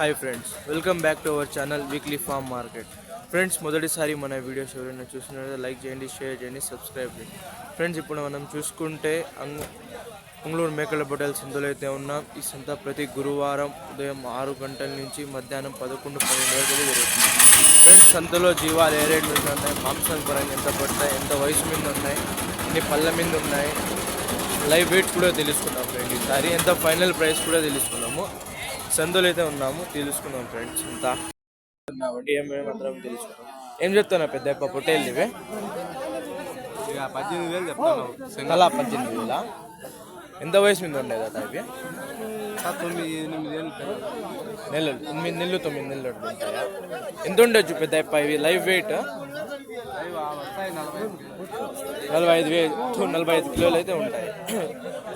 Hi friends, welcome back to our channel weekly farm market. Friends, మొదటిసారి మన videos ఎవరైనా చూసినట్లయితే లైక్ చేయండి, షేర్ చేయండి, సబ్స్క్రైబ్ చేయండి. ఫ్రెండ్స్, ఇప్పుడు మనం చూసుకుంటే ఉంగళూరు మేకల బొట్టల సంతలో అయితే ఉన్నాం. ఈ సంత ప్రతి గురువారం ఉదయం 6 గంటల నుంచి మధ్యాహ్నం 11-12 వరకు జరుగుతుంది. ఫ్రెండ్స్, సంతలో జీవాలు ఏ రేట్ మీద ఉన్నాయి, మాంసం పరంగా ఎంత పడతాయి, ఎంత వయసు మీద ఉన్నాయి, ఎన్ని పళ్ళ మీద ఉన్నాయి, లైవ్ వెయిట్ కూడా తెలుసుకున్నాం. ఫ్రెండ్, ఈసారి ఎంత ఫైనల్ ప్రైస్ కూడా తెలుసుకున్నాము. సందులు అయితే ఉన్నాము, తెలుసుకున్నాం ఫ్రెండ్స్. అంతా ఉన్నామండి, అందరం తెలుసుకున్నాం. ఏం చెప్తున్నా పెద్ద పొట్టేళ్ళు ఇవే? 18,000 చెప్తాను. అలా 18,000. ఎంత వయసు మీద ఉండేది అట ఇవి? 9-8 నెలలు, 8 నెలలు 9 నెలలు ఉంటాయా? ఎంత ఉండొచ్చు పెద్ద ఇవి లైవ్ వెయిట్? 45 కిలోలు అయితే ఉంటాయి.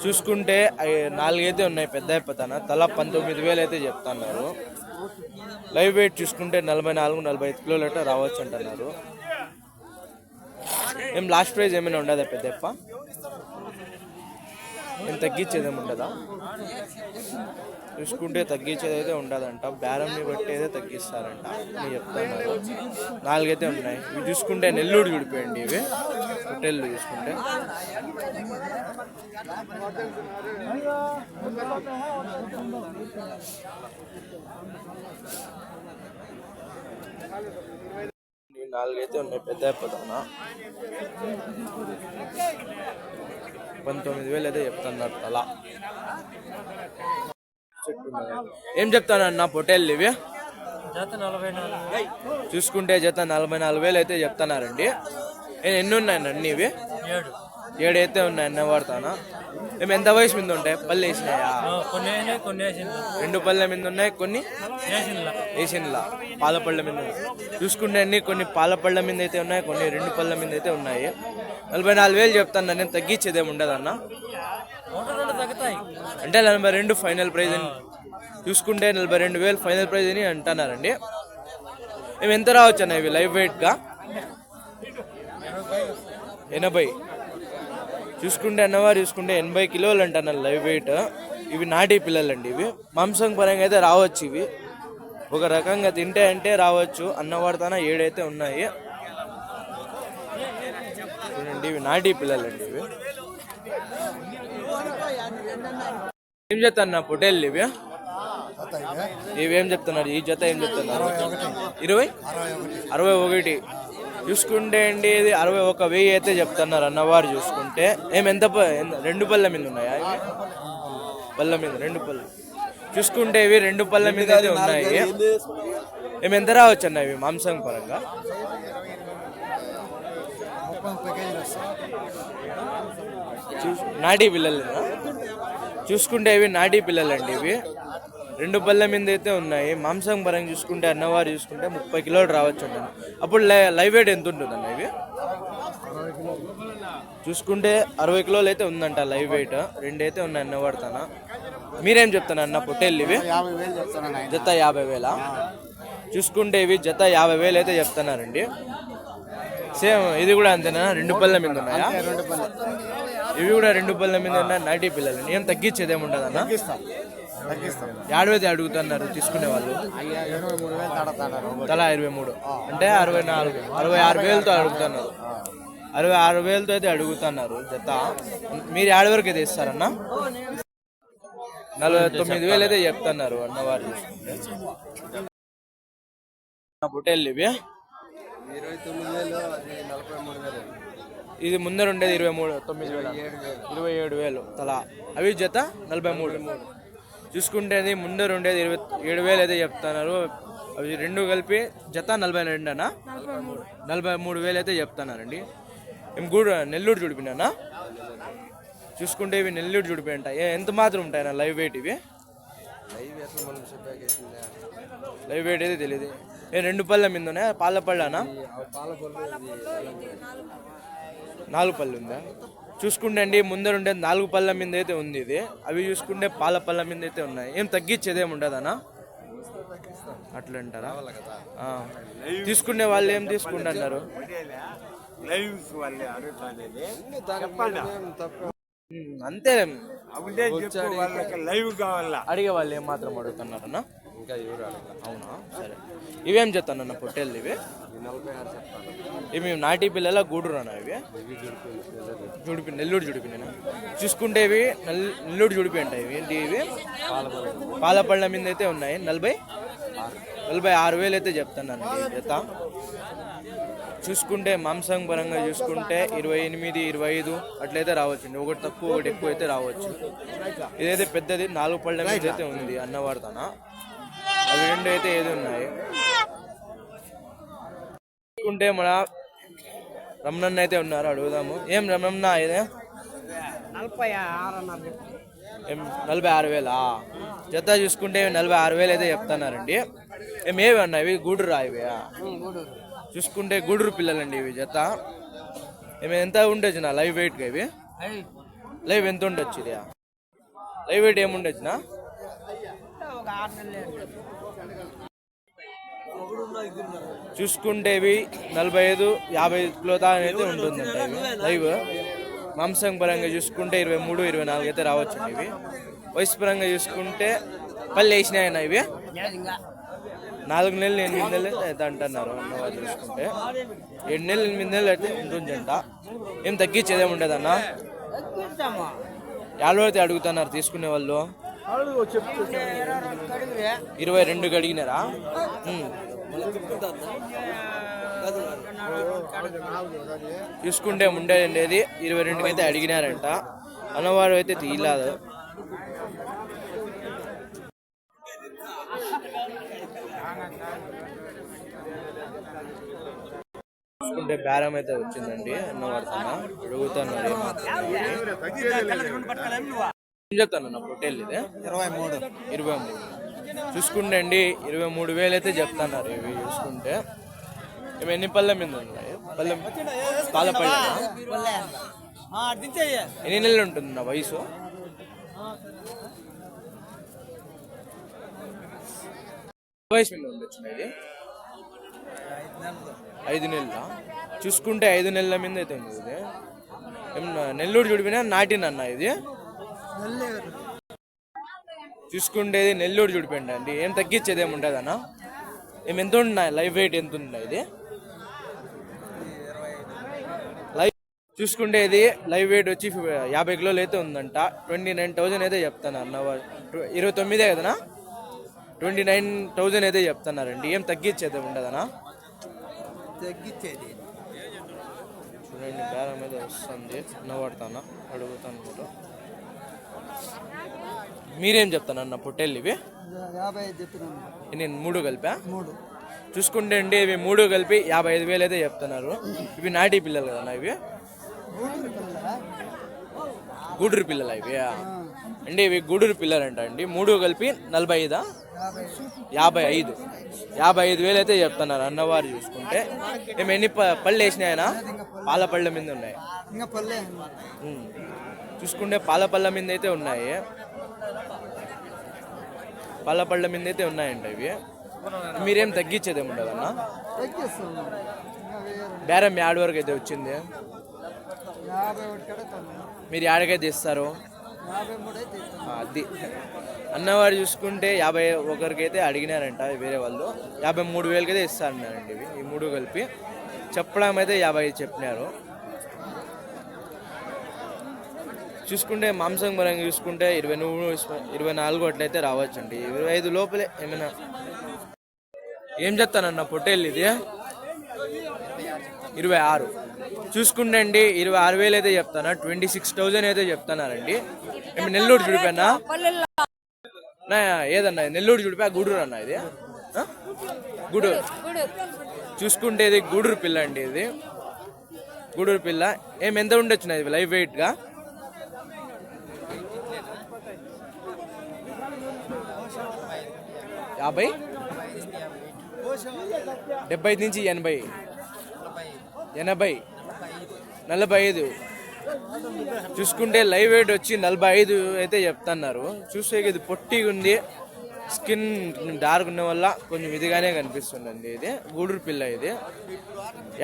చూసుకుంటే 4 అయితే ఉన్నాయి పెద్ద ఇప్పతన. తల 19,000 అయితే చెప్తున్నారు. లైవ్ వెయిట్ చూసుకుంటే 44-45 కిలోలు అయితే రావచ్చు అంటున్నారు. ఏం లాస్ట్ ప్రైజ్ ఏమైనా ఉండదా పెద్ద ఇప్ప? ఏం తగ్గించేది ఏమి ఉండదా? చూసుకుంటే తగ్గించేది అయితే ఉండదంట, బేరంని బట్టి అయితే తగ్గిస్తారంట అని చెప్తున్నారు. 4 అయితే ఉన్నాయి. ఇవి చూసుకుంటే నెల్లూరు చూడిపోయండి. ఇవి హోటళ్ళు చూసుకుంటే ఈ 4 అయితే ఉన్నాయి పెద్ద పదన. 19,000 అయితే చెప్తున్నారు తల. ఏం చెప్తానన్నా పొట్టేళ్ళు ఇవి? చూసుకుంటే జత 44,000 అయితే చెప్తున్నారండి. ఎన్ని ఉన్నాయండి అన్ని? ఇవి 7 అయితే ఉన్నాయి అన్న వాడతానా. మేము ఎంత వయసు మీద ఉంటాయి? పళ్ళు వేసినాయా? 2 పళ్ళ మీద ఉన్నాయి, కొన్ని వేసినలా పాల పళ్ళ మీద ఉన్నాయి. చూసుకుంటే అన్ని కొన్ని పాల పళ్ళ మీద అయితే ఉన్నాయి, కొన్ని 2 పళ్ళ మీద అయితే ఉన్నాయి. 44,000 చెప్తాను. నేను తగ్గించేదేమి ఉండదన్న అంటే 42 ఫైనల్ ప్రైజ్ అని చూసుకుంటే 42,000 ఫైనల్ ప్రైజ్ అని అంటున్నారండి. మేము ఎంత రావచ్చు అన్న ఇవి లైవ్ వెయిట్గా? 80. చూసుకుంటే అన్నవారు చూసుకుంటే 80 కిలోలు అంటున్నారు లైవ్ వెయిట్. ఇవి నాటి పిల్లలండి. ఇవి మాంసం పరంగా అయితే రావచ్చు. ఇవి ఒక రకంగా తింటే అంటే రావచ్చు. అన్నవాడితోన 7 అయితే ఉన్నాయి. చూడండి, ఇవి నాటి పిల్లలండి. ఇవి ఏం చెప్తాను పొట్టేళ్ళు ఇవి? ఇవేం చెప్తున్నారు? ఈ జత ఏం చెప్తున్నారు? 61. చూసుకుంటే అండి ఇది 61,000 అయితే చెప్తున్నారు అన్నవారు. చూసుకుంటే ఎంత 2 పళ్ళ మీద ఉన్నాయా? పళ్ళ మీద 2 పళ్ళు. చూసుకుంటే ఇవి 2 పళ్ళ మీద అయితే ఉన్నాయి. మేము ఎంత రావచ్చు అన్న ఇవి మాంసం పరంగా? నాటి పిల్లలు చూసుకుంటే ఇవి నాటి పిల్లలండి. ఇవి 2 పళ్ళ మీద అయితే ఉన్నాయి. మాంసం పరంగా చూసుకుంటే అన్నవారు చూసుకుంటే 30 కిలోలు రావచ్చు అంట. అప్పుడు లైవ్ వెయిట్ ఎంత ఉంటుంది అన్న ఇవి? చూసుకుంటే 60 కిలోలు అయితే ఉందంట లైవ్ వెయిట్. 2 అయితే ఉన్నాయి అన్నవాడుతాన. మీరేం చెప్తాను అన్న పొట్టేళ్ళు ఇవి? జత 50,000. చూసుకుంటే ఇవి జత 50,000 అయితే చెప్తున్నారండి. సేమ్ ఇది కూడా అంతేనా? 2 పళ్ళ మీద ఉన్నాయా? ఇవి కూడా 2 పళ్ళ మీద ఉన్నాయి, నాటి పిల్లలు. ఏం తగ్గించేది ఏమి ఉండదు అన్న? 50 అడుగుతున్నారు తీసుకునే వాళ్ళు. తల 23 అంటే 66,000తో అడుగుతున్నారు. 66,000తో అయితే అడుగుతున్నారు జత. మీరు 50 వరకు అయితే ఇస్తారన్న? 49,000 అయితే చెప్తున్నారు అన్నవారు. చూసుకుంటే పొట్టేళ్ళు ఇవి 29,000. ఇది ముందర ఉండేది 27,000 తల. అవి జత 43. చూసుకుంటే ముందర ఉండేది 27,000 అయితే చెప్తున్నారు. అవి 2 కలిపి జత 42 అన్న. 43,000 అయితే చెప్తున్నారండి. ఏం నెల్లూరు చూడిపోయినా? చూసుకుంటే ఇవి నెల్లూరు చూడిపోయి ఉంటాయి. ఎంత మాత్రం ఉంటాయన్న లైవ్ వెయిట్ ఇవి? లైవ్ వెయిట్ అయితే తెలియదు. 2 పళ్ళ మీద ఉన్నాయా? పాల పళ్ళనా? 4 పళ్ళు ఉందా? చూసుకుంటే అండి ముందర ఉండేది 4 పళ్ళ మీద అయితే ఉంది ఇది. అవి చూసుకుంటే పాల పళ్ళ మీద అయితే ఉన్నాయి. ఏం తగ్గించేదేమి ఉండదనా? అట్లా అంటారా? తీసుకునే వాళ్ళు ఏం తీసుకుంటున్నారు? అంతే. లైవ్ కావాలా అడిగే వాళ్ళు ఏం మాత్రం అడుగుతున్నారన్నా? ఇంకా ఎవరు అడగల. అవునా, సరే. ఇవేం చెప్తానన్న పొట్టేళ్ళు ఇవి? ఈ 46 చెప్తాను. ఇవి నాటి పిల్లల గూడూరు అన్న ఇవి? ఇవి దొరికింది. జుడిపి, నెల్లూరు జుడిపి. నేను చూసుకుంటే ఇవి నెల్లూరు జుడిపి అంటాయి. ఇవి ఏంటి ఇవి? పాలపళ్ళ మీద అయితే ఉన్నాయి. 46,000 అయితే చెప్తున్నాను జత. చూసుకుంటే మాంసం పరంగా చూసుకుంటే 28, 25 అట్లయితే రావచ్చండి. ఒకటి తక్కువ ఒకటి ఎక్కువ అయితే రావచ్చు. ఇదైతే పెద్దది 4 పళ్ళ మీద అయితే ఉంది అన్నవార్తన. అవి రెండు అయితే ఏది ఉన్నాయి. చూసుకుంటే మన రమణన్న అయితే ఉన్నారు, అడుగుదాము. ఏం రమణన్న ఇదే? 46,000 జత. చూసుకుంటే 46,000 అయితే చెప్తున్నారండి. ఏవి అన్నా ఇవి? గూడూరు ఇవి? చూసుకుంటే గూడూరు పిల్లలండి ఇవి జత. ఏమి ఎంత ఉండొచ్చు నా లైవ్ వెయిట్గా ఇవి? లైవ్ ఎంత ఉండొచ్చు ఇది? లైవ్ వెయిట్ ఏముండొచ్చునా? చూసుకుంటే ఇవి 45, 50 కిలో దాకా అయితే ఉంటుందంట ఇవి లైవ్. మాంసం పరంగా చూసుకుంటే 23, 24 అయితే రావచ్చండి ఇవి. వయసు పరంగా చూసుకుంటే పళ్ళు వేసినాయన్న ఇవి? 4 నెలలు 8 నెలలు అయితే అంటున్నారు అన్నవాళ్ళు. చూసుకుంటే 7 నెలలు 8 నెలలు అయితే ఉంటుందంట. ఏం తగ్గించేదే ఉండదన్న? 50 అయితే అడుగుతున్నారు తీసుకునే వాళ్ళు. 22 అడిగినారా? చూసుకుంటే ఉండేది 22 అయితే అడిగినారంట. అన్నవారు అయితే తీయలేదు. చూసుకుంటే బేరం అయితే వచ్చిందండి అన్నవాడుతున్న. అడుగుతున్నారు ఏం చెప్తాను నా పొట్టేళ్ళు ఇది? 23. చూసుకుంటే అండి 23,000 అయితే చెప్తున్నారు ఇవి. చూసుకుంటే ఇవి ఎన్ని పళ్ళ మీద ఉన్నాయి? పాలపళ్ళ. ఎన్ని నెలలు ఉంటుంది నా వయసు? వయసు మీద ఉండొచ్చు ఇది? 5 నెలల. చూసుకుంటే 5 నెలల మీద అయితే ఉంది ఇది. నెల్లూరు జుడిపినా నాటినన్న ఇది? చూసుకుంటేది నెల్లూరు జుడిపండి అండి. ఏం తగ్గించేది ఏమి ఉండదన్నా? ఏమి ఎంత ఉన్నాయి? లైవ్ వెయిట్ ఎంత ఉంది ఇది? లైవ్ చూసుకుంటే ఇది లైవ్ వెయిట్ వచ్చి 50 కిలోలు అయితే ఉందంట. 29,000 అయితే చెప్తాను అన్నవారు. 29 కదనా? 29,000 అయితే చెప్తున్నారండి. ఏం తగ్గించేది ఉండదనా? తగ్గించేది చూడండి బేరం మీద వస్తుంది అన్నవాడుతానా. అడుగుతాను కూడా. మీరేం చెప్తానన్న పొట్టేళ్ళు ఇవి? 55 చెప్తున్నాను. నేను 3 కలిపా? 3. చూసుకుంటే అండి ఇవి 3 కలిపి 55,000 అయితే చెప్తున్నారు. ఇవి నాటి పిల్లలు కదన్నా ఇవి? గూడూరు పిల్లలు ఇవి అండి. ఇవి గూడూరు పిల్లలు అంట అండి. 3 కలిపి 45, 55,000 అయితే చెప్తున్నారు అన్నవారు. చూసుకుంటే మేము ఎన్ని పళ్ళు వేసినాయనా? పాల పళ్ళ మీద ఉన్నాయి. చూసుకుంటే పాల పళ్ళ మీద అయితే ఉన్నాయి. పాలపళ్ళ మీద అయితే ఉన్నాయండి ఇవి. మీరేం తగ్గించేది ఏముండదన్నా? బేరం యాడ్ వరకు అయితే వచ్చింది. మీరు యాడకైతే ఇస్తారు? అది అన్నవారు. చూసుకుంటే 51 అయితే అడిగినారంట వేరే వాళ్ళు. 53,000 అయితే ఇస్తారన్నారండి ఇవి. ఈ 3 కలిపి చెప్పడం అయితే 50 చెప్పినారు. చూసుకుంటే మాంసం పరంగా చూసుకుంటే 23, 24 అట్లయితే రావచ్చండి. 25 లోపలే ఏమైనా. ఏం చెప్తానన్న పొట్టేళ్ళు ఇది? 26. చూసుకుంటే అండి 26,000 అయితే చెప్తానా. 26,000 అయితే చెప్తున్నారండి. ఏమి నెల్లూరు జుడిపోయినా? ఏదన్నా నెల్లూరు జుడిపా? గూడూరు అన్న ఇది? గూడూరు. చూసుకుంటే ఇది గూడూరు పిల్ల అండి. ఇది గూడూరు పిల్ల. ఏమి ఎంత ఉండొచ్చు ఇది లైవ్ వెయిట్గా? 50, 70 నుంచి 80, 45. చూసుకుంటే లైవ్ వెయిట్ వచ్చి 45 అయితే చెప్తున్నారు. చూస్తే ఇది పొట్టిగా ఉంది, స్కిన్ డార్క్ ఉన్న వల్ల కొంచెం ఇదిగానే కనిపిస్తుందండి. ఇది గూడూరు పిల్ల. ఇది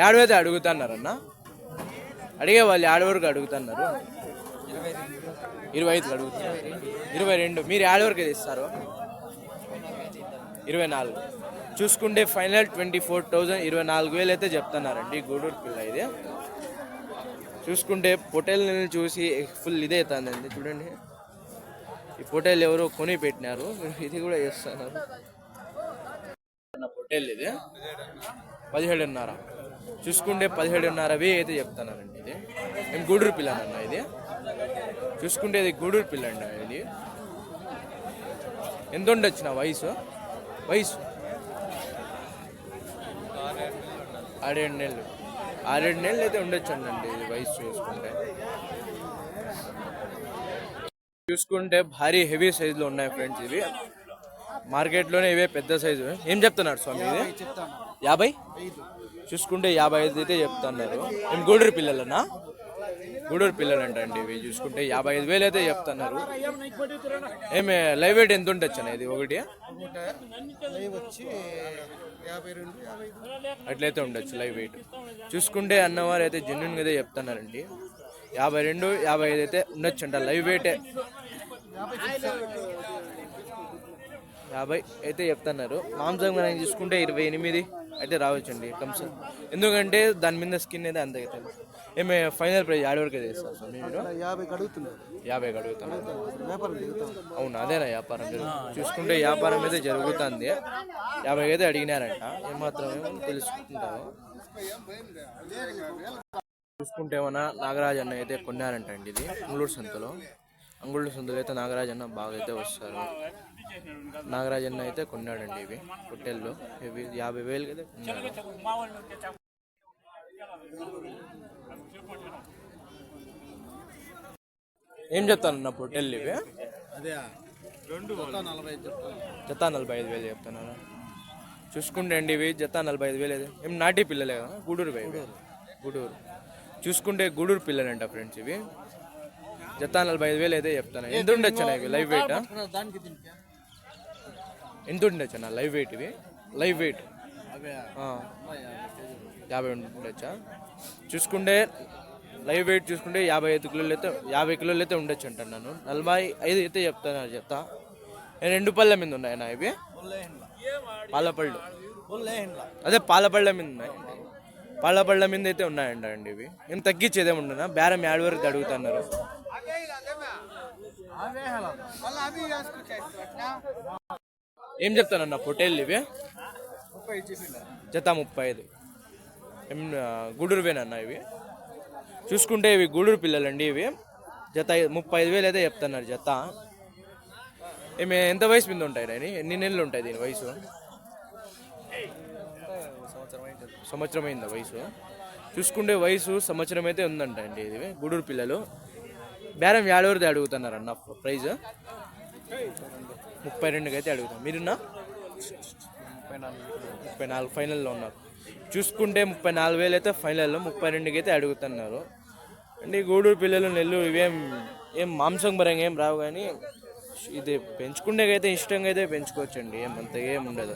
ఏడవైతే అడుగుతున్నారన్న? అడిగే వాళ్ళు ఏడవరకు అడుగుతున్నారు. 25 అడుగుతున్నారు. 22. మీరు ఏడవరకు అయితే ఇస్తారు? 24 చూసుకుంటే ఫైనల్ 24,000 24,000 అయితే చెప్తున్నారండి గూడూరు పిల్ల ఇది. చూసుకుంటే పొటేల్ని చూసి ఫుల్ ఇదే అవుతుందండి చూడండి. ఈ పొటేల్ ఎవరో కొని పెట్టినారు, ఇది కూడా చేస్తున్నారు. పొటేల్ ఇది 17.5 చూసుకుంటే 17.5 అయితే చెప్తున్నారండి. ఇది నేను గూడూరు పిల్ల అన్న ఇది. చూసుకుంటే ఇది గూడూరు పిల్ల అండి. ఇది ఎంత ఉండొచ్చు నా వయసు 6-7 నెలలు అయితే ఉండొచ్చు అండి ఇది వయసు. చూసుకుంటే భారీ హెవీ సైజులో ఉన్నాయి ఫ్రెండ్స్. ఇవి మార్కెట్లోనే ఇవే పెద్ద సైజు. ఏం చెప్తున్నారు స్వామి ఇది? 50 చూసుకుంటే 55 అయితే చెప్తున్నారు. ఏం గూడూరు పిల్లలన్నా? గూడూరు పిల్లలు అంటండి ఇవి. చూసుకుంటే 55,000 అయితే చెప్తున్నారు. ఏమి లైవ్ వెయిట్ ఎంత ఉండొచ్చు అన్న ఇది? ఒకటి అట్లయితే ఉండొచ్చు లైవ్ వెయిట్. చూసుకుంటే అన్నవారు అయితే జెన్యున్గా అయితే చెప్తున్నారండి. 52, 55 అయితే ఉండొచ్చు అంట లైవ్ వెయిటే. 50 అయితే చెప్తున్నారు. మాంసం మనం చూసుకుంటే 28 అయితే రావచ్చండి కంసల్. ఎందుకంటే దాని మీద స్కిన్ అయితే అంత అవుతుంది. ఏమే ఫైనల్ ప్రైస్ ఆడవరకు అయితే ఇస్తారు సార్ మీరు? 50 అడుగుతున్నారు. 50 అడుగుతాను. అవును అదేనా వ్యాపారం చూసుకుంటే వ్యాపారం అయితే జరుగుతుంది. 50 అయితే అడిగినారంట. ఏమాత్రమేమో తెలుసుకుంటాము. చూసుకుంటే ఏమన్నా నాగరాజ్ అన్న అయితే కొన్నారంట అండి. ఇది అంగుళూరు సంతలో అయితే నాగరాజ్ అన్న బాగా అయితే వస్తారు. నాగరాజ్ అన్న అయితే కొన్నాడండి ఇవి పొట్టెల్లో. ఇవి 50,000 అయితే కొన్నాడు. ఏం చెప్తానన్న పొట్టెళ్ళు ఇవి? జత 45,000 చెప్తున్నాను. చూసుకుంటే అండి ఇవి జత 45,000 అయితే. ఏం నాటి పిల్లలే కదా? గూడూరు చూసుకుంటే గూడూరు పిల్లలంట ఫ్రెండ్స్. ఇవి జత 45,000 అయితే చెప్తాను. ఎంత ఉండొచ్చు అన్న ఇవి లైవ్ వెయిట్? ఎంత ఉండొచ్చు అన్న లైవ్ వెయిట్? ఇవి లైవ్ వెయిట్ 50 ఉండొచ్చా? చూసుకుంటే లైవ్ వెయిట్ చూసుకుంటే 55 కిలోలు అయితే 50 కిలోలు అయితే ఉండొచ్చు అంటున్నాను. 45 అయితే చెప్తాను. చెప్తా 2 పళ్ళ మీద ఉన్నాయన్న ఇవి? పాలపళ్ళు అదే పాలపళ్ళ మీద ఉన్నాయి. పాలపళ్ళ మీద అయితే ఉన్నాయంట అండి ఇవి. ఏం తగ్గించేదేముండనా? బేరం 7 వరకు అడుగుతున్నారు. ఏం చెప్తానన్న పొట్టేళ్ళు ఇవి? జత 35. ఏం గూడూరువేనన్న ఇవి? చూసుకుంటే ఇవి గూడూరు పిల్లలండి. ఇవి జత 35,000 అయితే చెప్తున్నారు జత. ఏమి ఎంత వయసు మీద ఉంటాయి? ఎన్ని నెలలు ఉంటాయి దీని వయసు? సంవత్సరం అయిందా వయసు? చూసుకుంటే వయసు సంవత్సరం అయితే ఉందంట అండి. ఇది గూడూరు పిల్లలు. బేరం 7 వరకు అడుగుతున్నారు అన్న. ప్రైజ్ 32 అయితే అడుగుతాం. మీరున్నా 34 ఫైనల్లో ఉన్నారు. చూసుకుంటే 34,000 అయితే ఫైనల్లో 32 అయితే అడుగుతున్నారు అండి. గూడూరు పిల్లలు నెల్లూరు ఏం మాంసం పరంగా ఏం రావు, కానీ ఇది పెంచుకునేకైతే ఇష్టంగా అయితే పెంచుకోవచ్చండి. ఏమంత ఏం ఉండదు.